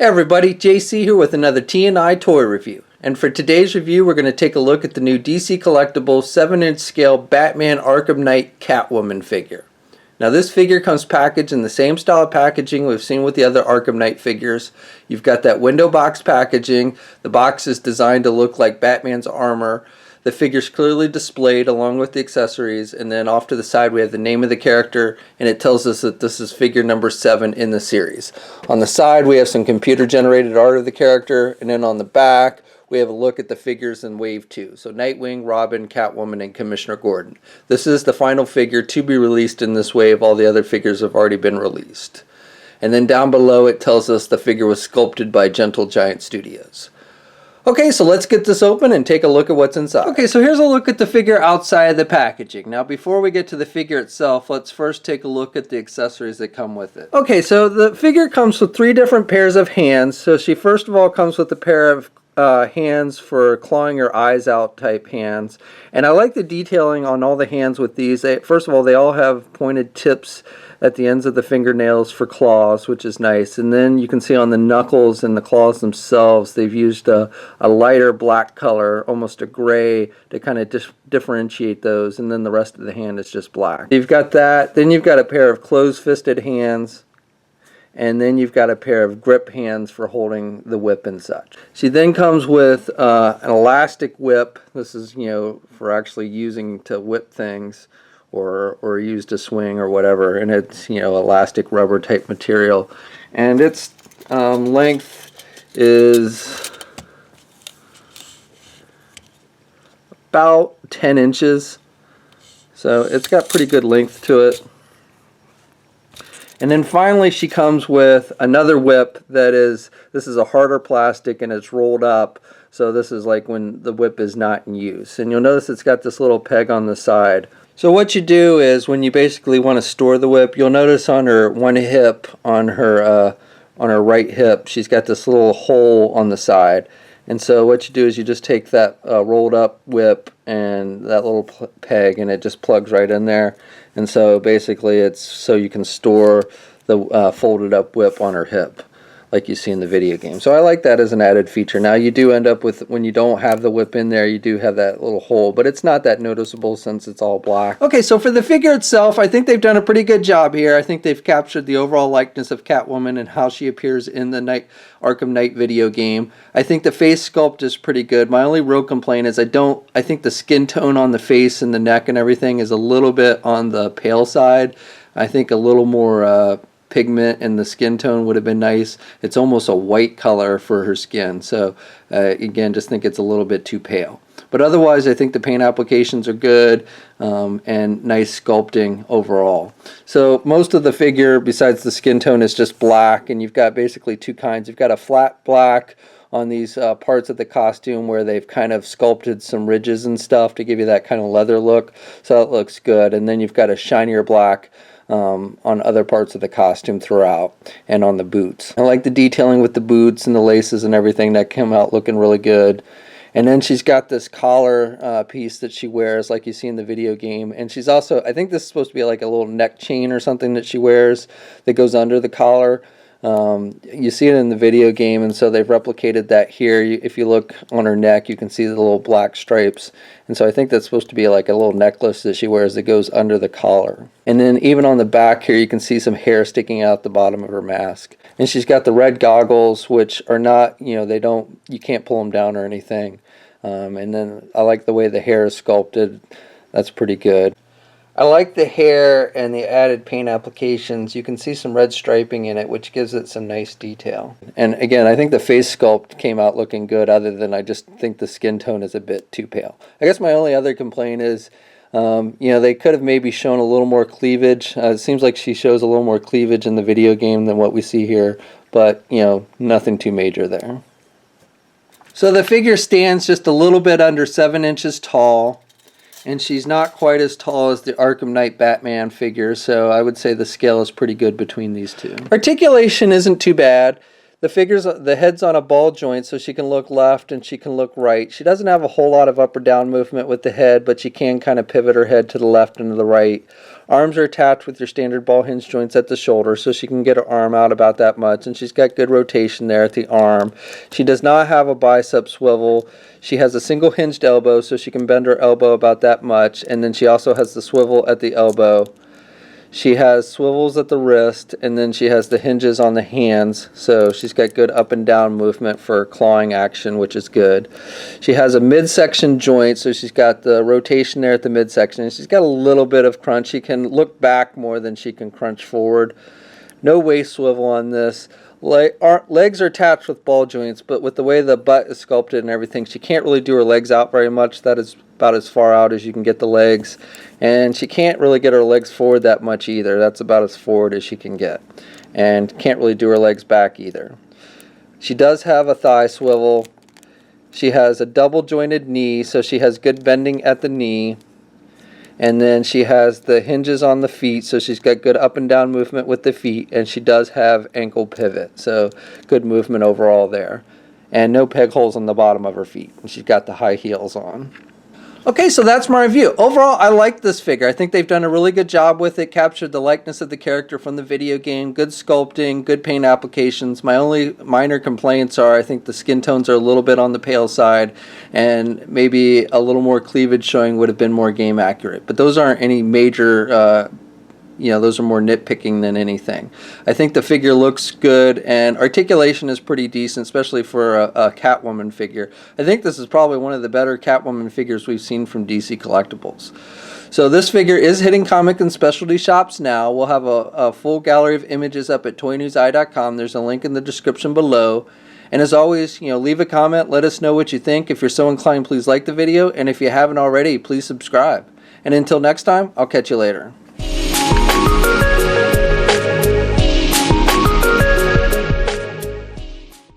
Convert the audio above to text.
Hey everybody, JC here with another T&I toy review. And for today's review, we're going to take a look at the new DC Collectibles 7-inch scale Batman Arkham Knight Catwoman figure. Now this figure comes packaged in the same style of packaging we've seen with the other Arkham Knight figures. You've got that window box packaging. The box is designed to look like Batman's armor. The figure's clearly displayed along with the accessories, and then off to the side we have the name of the character, and it tells us that this is figure number 7 in the series. On the side we have some computer generated art of the character, and then on the back we have a look at the figures in Wave 2. So Nightwing, Robin, Catwoman, and Commissioner Gordon. This is the final figure to be released in this wave. All the other figures have already been released. And then down below it tells us the figure was sculpted by Gentle Giant Studios. Okay, so let's get this open and take a look at what's inside. Okay, so here's a look at the figure outside the packaging. Now before we get to the figure itself, let's first take a look at the accessories that come with it. Okay, so the figure comes with 3 different pairs of hands. So she first of all comes with a pair of hands for clawing your eyes out type hands. And I like the detailing on all the hands with these. First of all, they all have pointed tips at the ends of the fingernails for claws, which is nice. And then you can see on the knuckles and the claws themselves, they've used a lighter black color, almost a gray, to kind of differentiate those. And then the rest of the hand is just black. You've got that. Then you've got a pair of closed-fisted hands. And then you've got a pair of grip hands for holding the whip and such. She then comes with an elastic whip. This is, for actually using to whip things or use to swing or whatever. And it's, elastic rubber type material. And its length is about 10 inches. So it's got pretty good length to it. And then finally she comes with another whip this is a harder plastic and it's rolled up. So this is like when the whip is not in use. And you'll notice it's got this little peg on the side. So what you do is when you basically want to store the whip, you'll notice on her one hip, on her right hip, she's got this little hole on the side. And so what you do is you just take that rolled up whip and that little peg and it just plugs right in there. And so basically it's so you can store the folded up whip on her hip like you see in the video game. So I like that as an added feature. Now you do end up with, when you don't have the whip in there, you do have that little hole, but it's not that noticeable since it's all black. Okay, so for the figure itself, I think they've done a pretty good job here. I think they've captured the overall likeness of Catwoman and how she appears in the Arkham Knight video game. I think the face sculpt is pretty good. My only real complaint is I think the skin tone on the face and the neck and everything is a little bit on the pale side. I think a little more pigment in the skin tone would have been nice. It's almost a white color for her skin, so again, just think it's a little bit too pale. But otherwise I think the paint applications are good and nice sculpting overall. So most of the figure besides the skin tone is just black, and you've got basically 2 kinds. You've got a flat black on these parts of the costume where they've kind of sculpted some ridges and stuff to give you that kind of leather look, so that looks good. And then you've got a shinier black on other parts of the costume throughout, and on the boots. I like the detailing with the boots and the laces and everything. That came out looking really good. And then she's got this collar piece that she wears like you see in the video game. And she's also, I think this is supposed to be like a little neck chain or something that she wears that goes under the collar. You see it in the video game, and so they've replicated that here. If you look on her neck, you can see the little black stripes, and so I think that's supposed to be like a little necklace that she wears that goes under the collar. And then even on the back here, you can see some hair sticking out the bottom of her mask. And she's got the red goggles, which are not, you can't pull them down or anything. And then I like the way the hair is sculpted. That's pretty good. I like the hair and the added paint applications. You can see some red striping in it, which gives it some nice detail. And again, I think the face sculpt came out looking good, other than I just think the skin tone is a bit too pale. I guess my only other complaint is, they could have maybe shown a little more cleavage. It seems like she shows a little more cleavage in the video game than what we see here, but, nothing too major there. So the figure stands just a little bit under 7 inches tall. And she's not quite as tall as the Arkham Knight Batman figure, so I would say the scale is pretty good between these two. Articulation isn't too bad. The head's on a ball joint, so she can look left and she can look right. She doesn't have a whole lot of up or down movement with the head, but she can kind of pivot her head to the left and to the right. Arms are attached with your standard ball hinge joints at the shoulder, so she can get her arm out about that much, and she's got good rotation there at the arm. She does not have a bicep swivel. She has a single hinged elbow, so she can bend her elbow about that much, and then she also has the swivel at the elbow. She has swivels at the wrist, and then she has the hinges on the hands, so she's got good up and down movement for clawing action, which is good. She has a midsection joint, so she's got the rotation there at the midsection, and she's got a little bit of crunch. She can look back more than she can crunch forward. No waist swivel on this. Legs are attached with ball joints, but with the way the butt is sculpted and everything, she can't really do her legs out very much. That is about as far out as you can get the legs. And she can't really get her legs forward that much either. That's about as forward as she can get. And can't really do her legs back either. She does have a thigh swivel. She has a double jointed knee, so she has good bending at the knee. And then she has the hinges on the feet, so she's got good up and down movement with the feet, and she does have ankle pivot, so good movement overall there. And no peg holes on the bottom of her feet, and she's got the high heels on. Okay, so that's my review. Overall, I like this figure. I think they've done a really good job with it, captured the likeness of the character from the video game, good sculpting, good paint applications. My only minor complaints are I think the skin tones are a little bit on the pale side, and maybe a little more cleavage showing would have been more game accurate. But those aren't any major those are more nitpicking than anything. I think the figure looks good, and articulation is pretty decent, especially for a Catwoman figure. I think this is probably one of the better Catwoman figures we've seen from DC Collectibles. So this figure is hitting comic and specialty shops now. We'll have a full gallery of images up at toynewseye.com. There's a link in the description below. And as always, leave a comment. Let us know what you think. If you're so inclined, please like the video. And if you haven't already, please subscribe. And until next time, I'll catch you later.